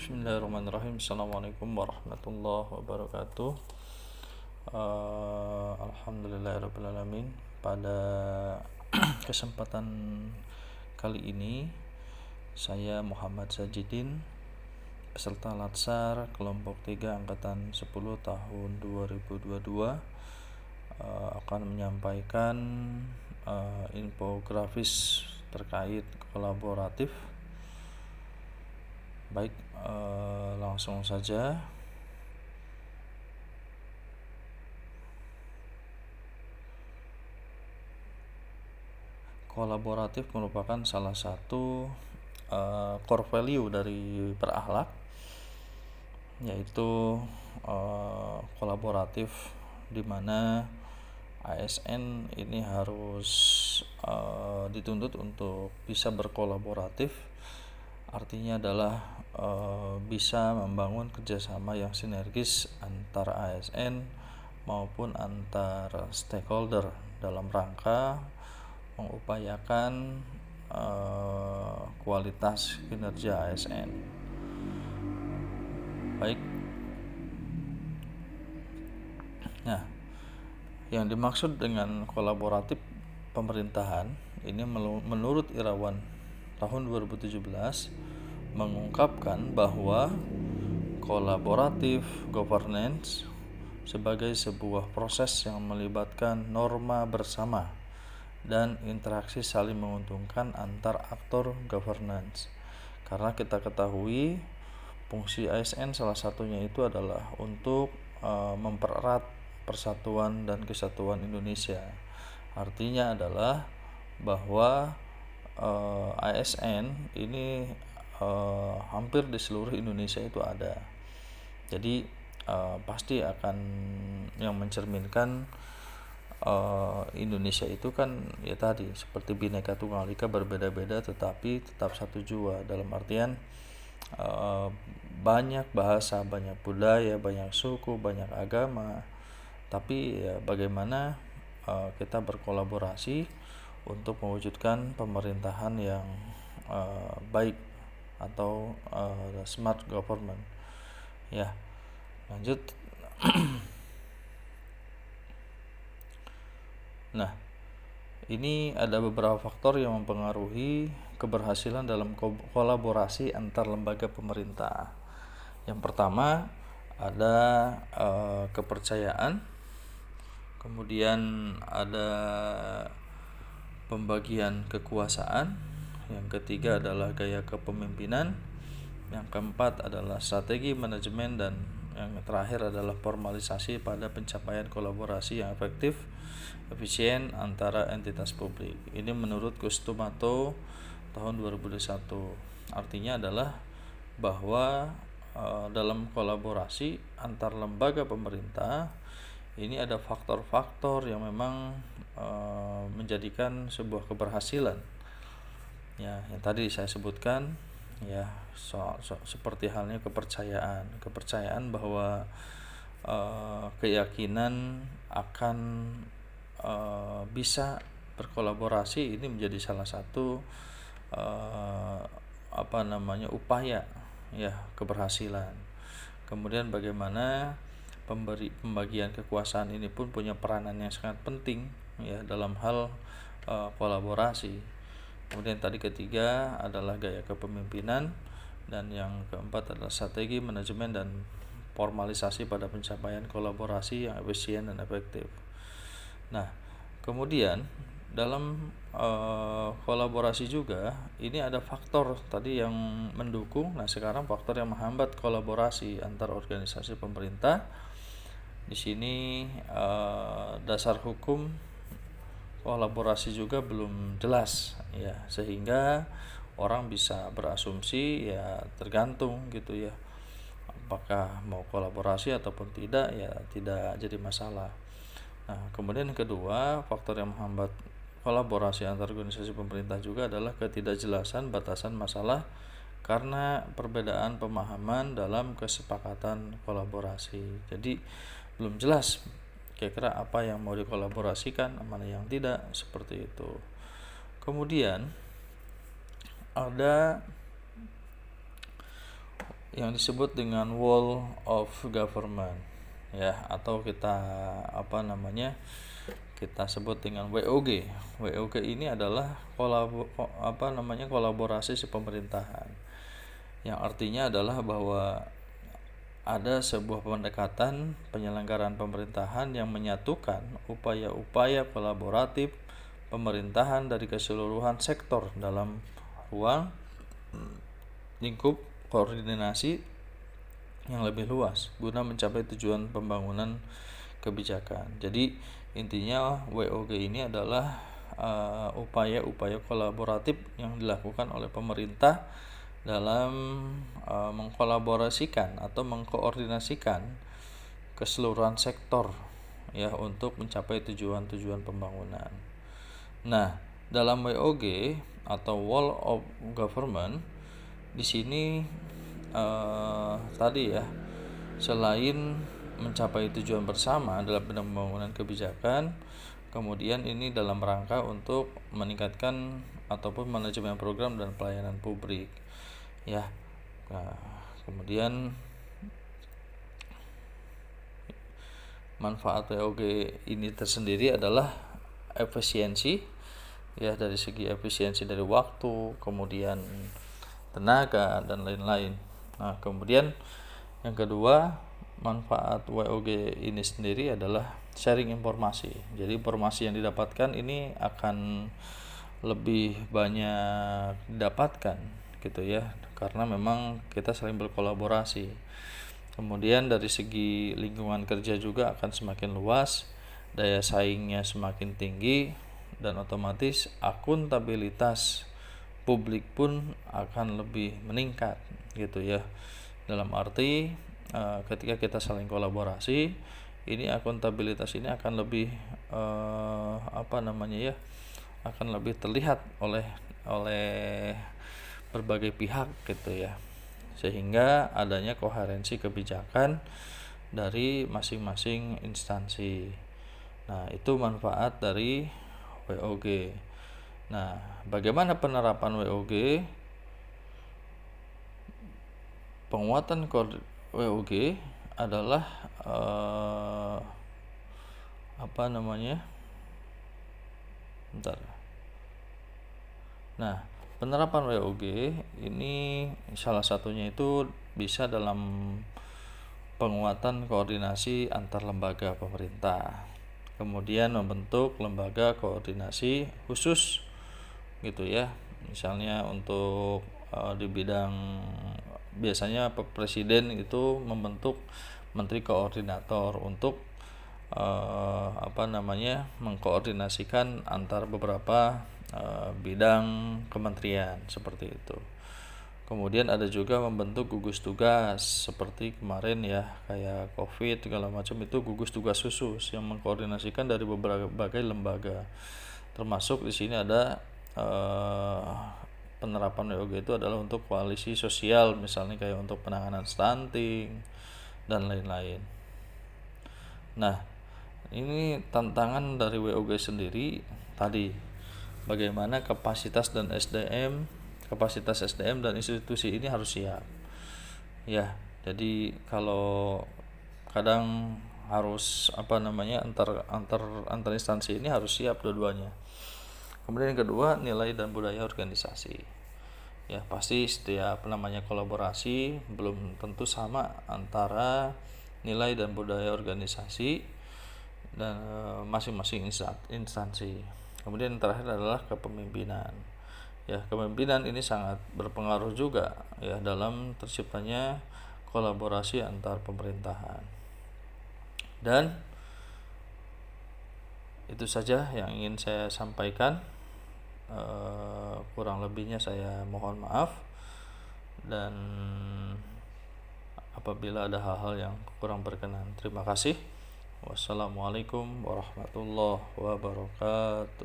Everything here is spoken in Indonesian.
Bismillahirrahmanirrahim. Assalamualaikum warahmatullahi wabarakatuh. Alhamdulillahirrahmanirrahim. Pada kesempatan kali ini saya Muhammad Sajidin, peserta Latsar kelompok 3 angkatan 10 tahun 2022, akan menyampaikan infografis terkait kolaboratif. Baik, langsung saja. Kolaboratif merupakan salah satu core value dari berakhlak, yaitu kolaboratif, di mana ASN ini harus dituntut untuk bisa berkolaboratif. Artinya adalah bisa membangun kerjasama yang sinergis antara ASN maupun antar stakeholder dalam rangka mengupayakan kualitas kinerja ASN. Baik. Nah, yang dimaksud dengan kolaboratif pemerintahan ini menurut Irawan tahun 2017 mengungkapkan bahwa kolaboratif governance sebagai sebuah proses yang melibatkan norma bersama dan interaksi saling menguntungkan antar aktor governance. Karena kita ketahui fungsi ASN salah satunya itu adalah untuk mempererat persatuan dan kesatuan Indonesia. Artinya adalah bahwa ASN ini hampir di seluruh Indonesia itu ada. Jadi pasti akan yang mencerminkan Indonesia itu kan ya tadi seperti Bhinneka Tunggal Ika, berbeda-beda tetapi tetap satu jua, dalam artian banyak bahasa, banyak budaya, banyak suku, banyak agama, tapi ya bagaimana kita berkolaborasi untuk mewujudkan pemerintahan yang baik atau smart government. Ya, lanjut. Nah, ini ada beberapa faktor yang mempengaruhi keberhasilan dalam kolaborasi antar lembaga pemerintah. Yang pertama ada kepercayaan, kemudian ada pembagian kekuasaan, yang ketiga adalah gaya kepemimpinan, yang keempat adalah strategi manajemen, dan yang terakhir adalah formalisasi pada pencapaian kolaborasi yang efektif, efisien antara entitas publik. Ini menurut Gustumato tahun 2021. Artinya adalah bahwa dalam kolaborasi antar lembaga pemerintah ini ada faktor-faktor yang memang menjadikan sebuah keberhasilan. Ya, yang tadi saya sebutkan ya, seperti halnya kepercayaan bahwa keyakinan akan bisa berkolaborasi ini menjadi salah satu upaya ya keberhasilan. Kemudian bagaimana pembagian kekuasaan ini pun punya peranan yang sangat penting ya dalam hal kolaborasi. Kemudian tadi ketiga adalah gaya kepemimpinan, dan yang keempat adalah strategi manajemen dan formalisasi pada pencapaian kolaborasi yang efisien dan efektif. Nah, kemudian dalam kolaborasi juga ini ada faktor tadi yang mendukung. Nah, sekarang faktor yang menghambat kolaborasi antar organisasi pemerintah. Di sini dasar hukum kolaborasi juga belum jelas ya, sehingga orang bisa berasumsi ya tergantung gitu ya, apakah mau kolaborasi ataupun tidak ya tidak jadi masalah. Nah, kemudian yang kedua, faktor yang menghambat kolaborasi antar organisasi pemerintah juga adalah ketidakjelasan batasan masalah karena perbedaan pemahaman dalam kesepakatan kolaborasi. Jadi belum jelas kira-kira apa yang mau dikolaborasikan, mana yang tidak, seperti itu. Kemudian ada yang disebut dengan wall of government, ya, atau kita kita sebut dengan WOG. WOG ini adalah kolaborasi pemerintahan, yang artinya adalah bahwa ada sebuah pendekatan penyelenggaraan pemerintahan yang menyatukan upaya-upaya kolaboratif pemerintahan dari keseluruhan sektor dalam ruang lingkup koordinasi yang lebih luas guna mencapai tujuan pembangunan kebijakan. Jadi intinya WOG ini adalah upaya-upaya kolaboratif yang dilakukan oleh pemerintah dalam mengkolaborasikan atau mengkoordinasikan keseluruhan sektor, ya, untuk mencapai tujuan-tujuan pembangunan. Nah, dalam WOG atau Wall of Government di sini tadi, ya, selain mencapai tujuan bersama dalam bidang pembangunan kebijakan, kemudian ini dalam rangka untuk meningkatkan ataupun manajemen program dan pelayanan publik, ya. Nah, kemudian manfaat WOG ini tersendiri adalah efisiensi, ya, dari segi efisiensi dari waktu, kemudian tenaga dan lain-lain. Nah, kemudian yang kedua, manfaat WOG ini sendiri adalah sharing informasi. Jadi informasi yang didapatkan ini akan lebih banyak didapatkan, gitu ya, karena memang kita saling berkolaborasi. Kemudian dari segi lingkungan kerja juga akan semakin luas, daya saingnya semakin tinggi, dan otomatis akuntabilitas publik pun akan lebih meningkat, gitu ya. Dalam arti ketika kita saling kolaborasi, ini akuntabilitas ini akan lebih akan lebih terlihat oleh berbagai pihak, gitu ya, sehingga adanya koherensi kebijakan dari masing-masing instansi. Nah, itu manfaat dari WOG. Nah, bagaimana penerapan WOG? Penguatan WOG adalah Nah, penerapan WOG ini salah satunya itu bisa dalam penguatan koordinasi antar lembaga pemerintah. Kemudian membentuk lembaga koordinasi khusus, gitu ya. Misalnya untuk di bidang, biasanya presiden itu membentuk menteri koordinator untuk mengkoordinasikan antar beberapa bidang kementerian, seperti itu. Kemudian ada juga membentuk gugus tugas, seperti kemarin, ya, kayak COVID segala macam, itu gugus tugas khusus yang mengkoordinasikan dari berbagai lembaga. Termasuk di sini ada penerapan WOG itu adalah untuk koalisi sosial, misalnya kayak untuk penanganan stunting dan lain-lain. Nah, ini tantangan dari WOG sendiri tadi, bagaimana kapasitas SDM dan institusi ini harus siap, ya. Jadi kalau kadang harus antar instansi ini harus siap dua-duanya. Kemudian yang kedua, nilai dan budaya organisasi, ya. Pasti setiap kolaborasi belum tentu sama antara nilai dan budaya organisasi dan masing-masing instansi. Kemudian yang terakhir adalah kepemimpinan. Ya, kepemimpinan ini sangat berpengaruh juga, ya, dalam terciptanya kolaborasi antar pemerintahan. Dan itu saja yang ingin saya sampaikan. Kurang lebihnya saya mohon maaf, dan apabila ada hal-hal yang kurang berkenan, terima kasih. Wassalamualaikum warahmatullahi wabarakatuh.